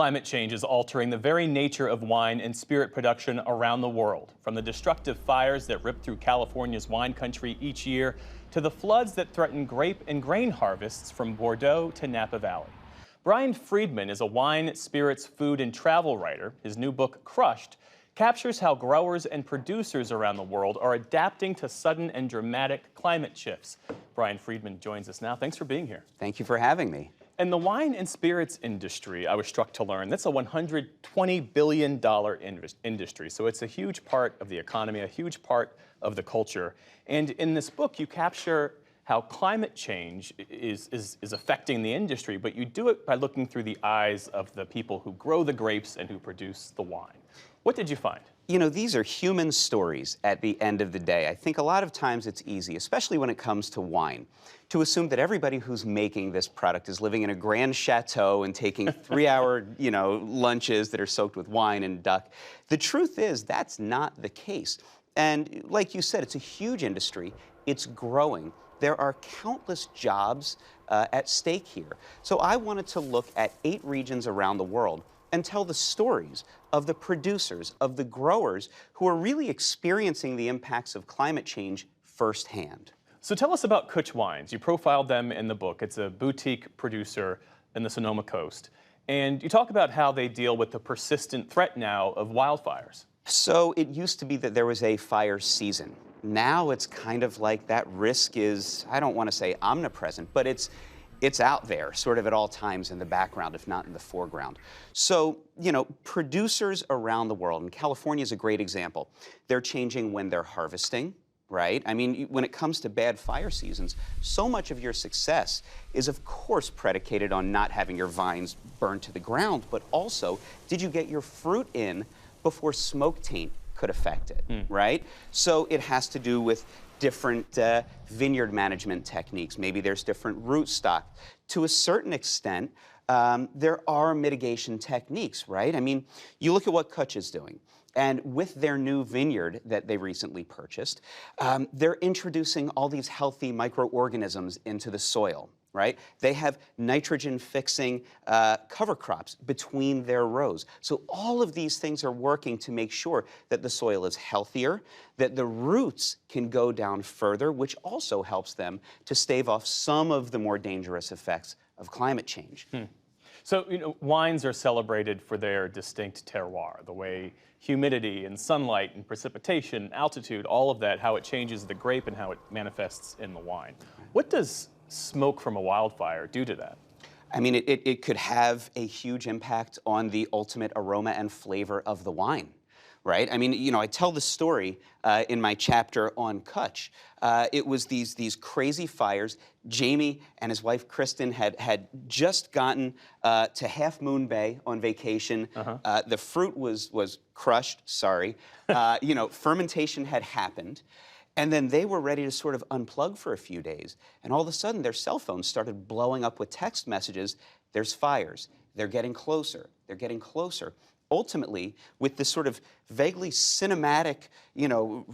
Climate change is altering the very nature of wine and spirit production around the world. From the destructive fires that rip through California's wine country each year to the floods that threaten grape and grain harvests from Bordeaux to Napa Valley. Brian Friedman is a wine, spirits, food, and travel writer. His new book, Crushed, captures how growers and producers around the world are adapting to sudden and dramatic climate shifts. Brian Friedman joins us now. Thanks for being here. Thank you for having me. And the wine and spirits industry, I was struck to learn, that's a $120 billion industry. So it's a huge part of the economy, a huge part of the culture. And in this book, you capture how climate change is affecting the industry, but you do it by looking through the eyes of the people who grow the grapes and who produce the wine. What did you find? You know, these are human stories at the end of the day. I think a lot of times it's easy, especially when it comes to wine, to assume that everybody who's making this product is living in a grand chateau and taking 3-hour, lunches that are soaked with wine and duck. The truth is that's not the case. And like you said, it's a huge industry. It's growing. There are countless jobs at stake here. So I wanted to look at 8 regions around the world and tell the stories of the producers, of the growers who are really experiencing the impacts of climate change firsthand. So tell us about Kutch Wines. You profiled them in the book. It's a boutique producer in the Sonoma Coast. And you talk about how they deal with the persistent threat now of wildfires. So it used to be that there was a fire season. Now it's kind of like that risk is, I don't want to say omnipresent, but it's out there sort of at all times in the background, if not in the foreground. So, producers around the world, and California is a great example, they're changing when they're harvesting, right? I mean, when it comes to bad fire seasons, so much of your success is, of course, predicated on not having your vines burned to the ground, but also, did you get your fruit in before smoke taint could affect it, right? So it has to do with different vineyard management techniques. Maybe there's different rootstock. To a certain extent, there are mitigation techniques, right? I mean, you look at what Kutch is doing. And with their new vineyard that they recently purchased, they're introducing all these healthy microorganisms into the soil, right? They have nitrogen-fixing cover crops between their rows. So all of these things are working to make sure that the soil is healthier, that the roots can go down further, which also helps them to stave off some of the more dangerous effects of climate change. So, wines are celebrated for their distinct terroir, the way humidity and sunlight and precipitation, altitude, all of that, how it changes the grape and how it manifests in the wine. What does smoke from a wildfire do to that? I mean, it could have a huge impact on the ultimate aroma and flavor of the wine, right? I mean, I tell the story in my chapter on Kutch. It was these crazy fires. Jamie and his wife, Kristen, had just gotten to Half Moon Bay on vacation. The fruit was crushed, sorry. Fermentation had happened. And then they were ready to sort of unplug for a few days. And all of a sudden, their cell phones started blowing up with text messages. There's fires. They're getting closer. They're getting closer. Ultimately, with this sort of vaguely cinematic,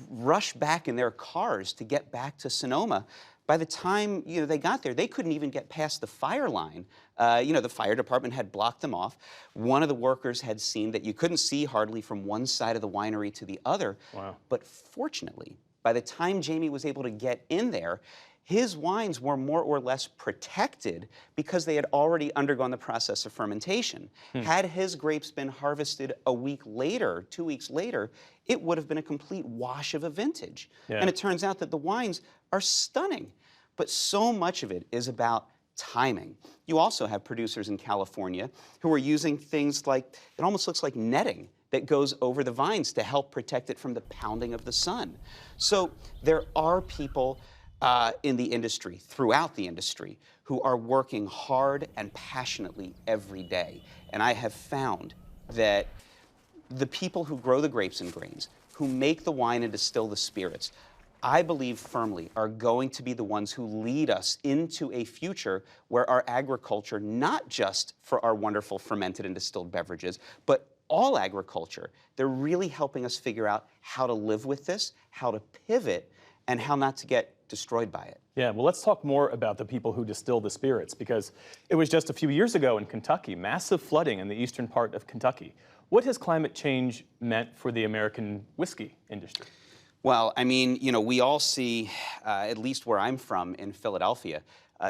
rush back in their cars to get back to Sonoma, by the time they got there, they couldn't even get past the fire line. The fire department had blocked them off. One of the workers had seen that you couldn't see hardly from one side of the winery to the other. Wow. But fortunately, by the time Jamie was able to get in there, his wines were more or less protected because they had already undergone the process of fermentation. Had his grapes been harvested a week later, 2 weeks later, it would have been a complete wash of a vintage. Yeah. And it turns out that the wines are stunning, but so much of it is about timing. You also have producers in California who are using things like, it almost looks like netting that goes over the vines to help protect it from the pounding of the sun. So there are people in the industry, throughout the industry, who are working hard and passionately every day. And I have found that the people who grow the grapes and grains, who make the wine and distill the spirits, I believe firmly are going to be the ones who lead us into a future where our agriculture, not just for our wonderful fermented and distilled beverages, but all agriculture, they're really helping us figure out how to live with this, how to pivot, and how not to get destroyed by it. Yeah, well, let's talk more about the people who distill the spirits, because it was just a few years ago in Kentucky, massive flooding in the eastern part of Kentucky. What has climate change meant for the American whiskey industry? Well, I mean, we all see, at least where I'm from in Philadelphia,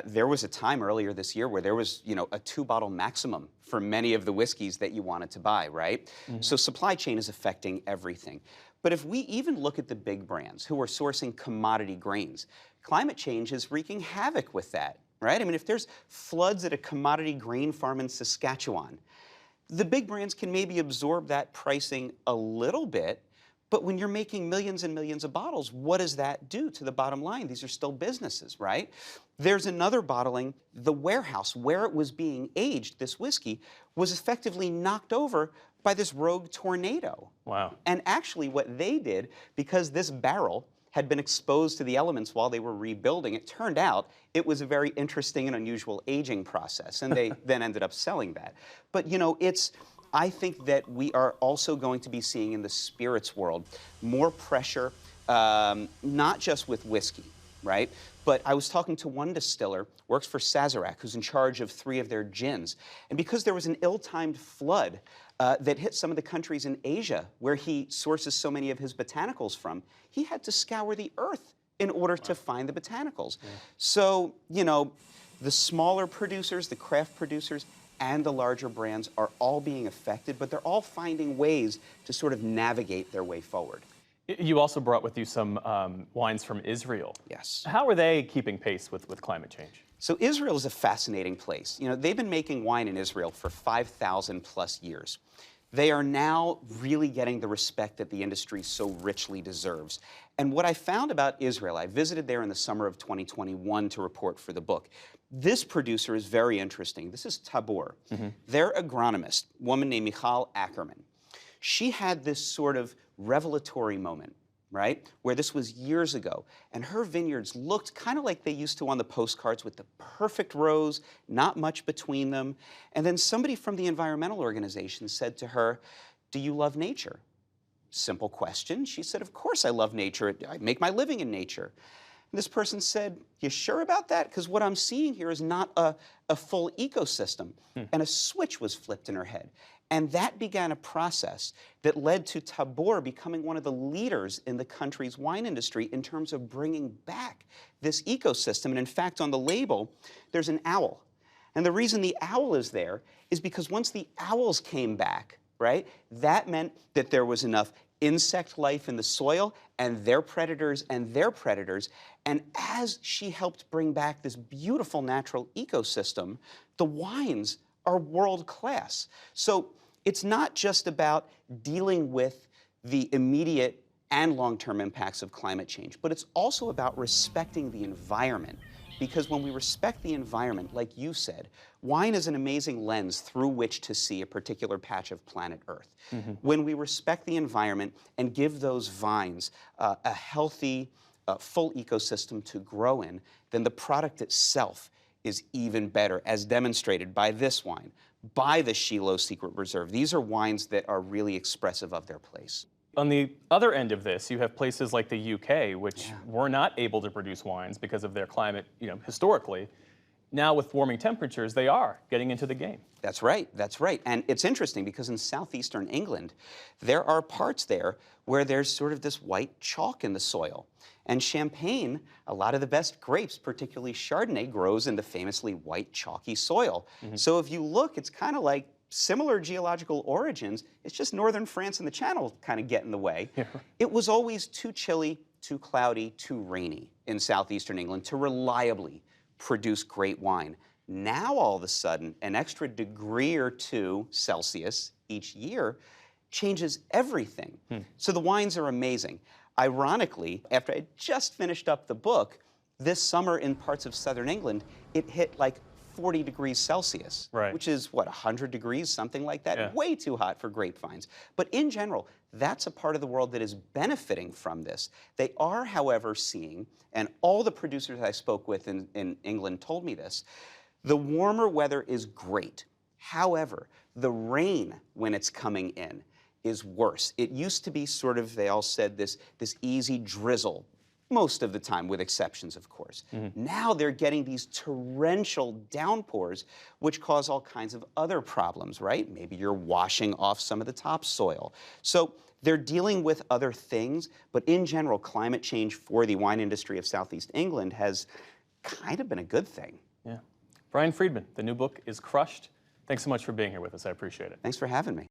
there was a time earlier this year where there was, a 2-bottle maximum for many of the whiskeys that you wanted to buy, right? So supply chain is affecting everything. But if we even look at the big brands who are sourcing commodity grains, climate change is wreaking havoc with that, right? I mean, if there's floods at a commodity grain farm in Saskatchewan, the big brands can maybe absorb that pricing a little bit, but when you're making millions and millions of bottles, what does that do to the bottom line? These are still businesses, right? There's another bottling. The warehouse where it was being aged, this whiskey, was effectively knocked over by this rogue tornado. Wow. And actually what they did, because this barrel had been exposed to the elements while they were rebuilding, it turned out it was a very interesting and unusual aging process, and they then ended up selling that. But I think that we are also going to be seeing in the spirits world more pressure, not just with whiskey, right? But I was talking to one distiller, works for Sazerac, who's in charge of 3 of their gins. And because there was an ill-timed flood that hit some of the countries in Asia where he sources so many of his botanicals from, he had to scour the earth in order to find the botanicals. Yeah. So, the smaller producers, the craft producers, and the larger brands are all being affected, but they're all finding ways to sort of navigate their way forward. You also brought with you some wines from Israel. Yes. How are they keeping pace with climate change? So Israel is a fascinating place. They've been making wine in Israel for 5,000 plus years. They are now really getting the respect that the industry so richly deserves. And what I found about Israel, I visited there in the summer of 2021 to report for the book. This producer is very interesting. This is Tabor. Their agronomist, a woman named Michal Ackerman. She had this sort of revelatory moment, right, where this was years ago, and her vineyards looked kind of like they used to on the postcards, with the perfect rows, not much between them. And then somebody from the environmental organization said to her, "Do you love nature?" Simple question. She said, "Of course I love nature. I make my living in nature." And this person said, "You sure about that? Because what I'm seeing here is not a full ecosystem." And a switch was flipped in her head. And that began a process that led to Tabor becoming one of the leaders in the country's wine industry in terms of bringing back this ecosystem. And in fact, on the label, there's an owl. And the reason the owl is there is because once the owls came back, right, that meant that there was enough insect life in the soil and their predators and their predators. And as she helped bring back this beautiful natural ecosystem, the wines are world class. So it's not just about dealing with the immediate and long-term impacts of climate change, but it's also about respecting the environment. Because when we respect the environment, like you said, wine is an amazing lens through which to see a particular patch of planet Earth. When we respect the environment and give those vines a healthy, full ecosystem to grow in, then the product itself is even better, as demonstrated by this wine, by the Shiloh Secret Reserve. These are wines that are really expressive of their place. On the other end of this, you have places like the UK, which were not able to produce wines because of their climate, historically. Now with warming temperatures, they are getting into the game. That's right, that's right. And it's interesting because in southeastern England, there are parts there where there's sort of this white chalk in the soil. And Champagne, a lot of the best grapes, particularly Chardonnay, grows in the famously white chalky soil. So if you look, it's kind of like similar geological origins. It's just northern France and the Channel kind of get in the way. It was always too chilly, too cloudy, too rainy in southeastern England to reliably produce great wine. Now, all of a sudden, an extra degree or 2 Celsius each year changes everything. So the wines are amazing. Ironically, after I just finished up the book, this summer in parts of southern England, it hit like 40 degrees Celsius, which is, what, 100 degrees, something like that? Way too hot for grapevines. But in general, that's a part of the world that is benefiting from this. They are, however, seeing, and all the producers I spoke with in England told me this, the warmer weather is great. However, the rain, when it's coming in, is worse. It used to be sort of, they all said, this easy drizzle most of the time, with exceptions, of course. Now they're getting these torrential downpours, which cause all kinds of other problems, right? Maybe you're washing off some of the topsoil. So they're dealing with other things, but in general, climate change for the wine industry of Southeast England has kind of been a good thing. Yeah. Brian Friedman, the new book is Crushed. Thanks so much for being here with us. I appreciate it. Thanks for having me.